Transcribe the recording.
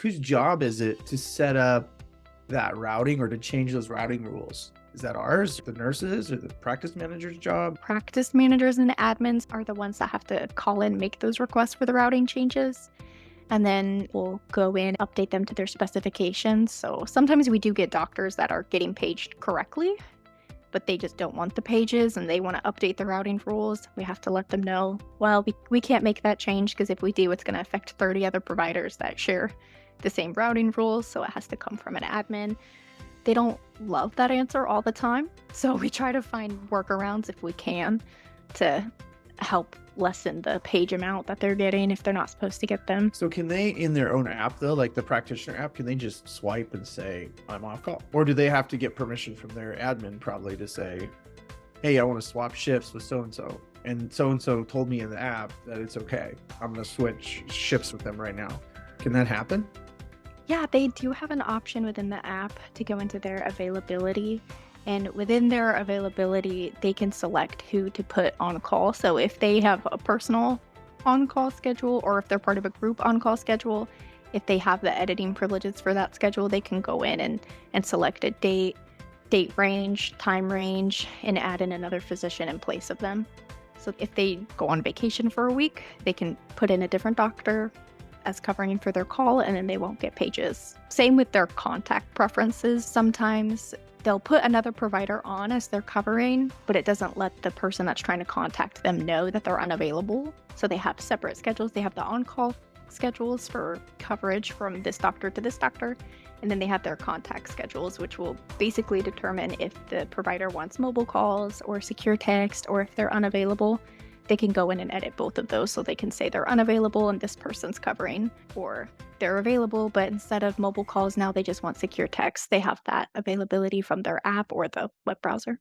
Whose job is it to set up that routing or to change those routing rules? Is that ours, the nurses, or the practice manager's job? Practice managers and admins are the ones that have to call in, make those requests for the routing changes. And then we'll go in, update them to their specifications. So sometimes we do get doctors that are getting paged correctly, but they just don't want the pages and they want to update the routing rules. We have to let them know, well, we can't make that change because if we do, it's going to affect 30 other providers that share the same routing rules. So it has to come from an admin. They don't love that answer all the time. So we try to find workarounds if we can to help lessen the page amount that they're getting if they're not supposed to get them. So can they, in their own app though, like the practitioner app, can they just swipe and say, I'm off call? Or do they have to get permission from their admin probably to say, hey, I want to swap shifts with so-and-so. And so-and-so told me in the app that it's okay. I'm going to switch shifts with them right now. Can that happen? Yeah, they do have an option within the app to go into their availability. And within their availability, they can select who to put on call. So if they have a personal on-call schedule or if they're part of a group on-call schedule, if they have the editing privileges for that schedule, they can go in and select a date range, time range, and add in another physician in place of them. So if they go on vacation for a week, they can put in a different doctor as covering for their call, and then they won't get pages. Same with their contact preferences. Sometimes they'll put another provider on as they're covering, but it doesn't let the person that's trying to contact them know that they're unavailable. So they have separate schedules. They have the on-call schedules for coverage from this doctor to this doctor, and then they have their contact schedules, which will basically determine if the provider wants mobile calls or secure text or if they're unavailable. They can go in and edit both of those so they can say they're unavailable and this person's covering, or they're available, but instead of mobile calls, now they just want secure text. They have that availability from their app or the web browser.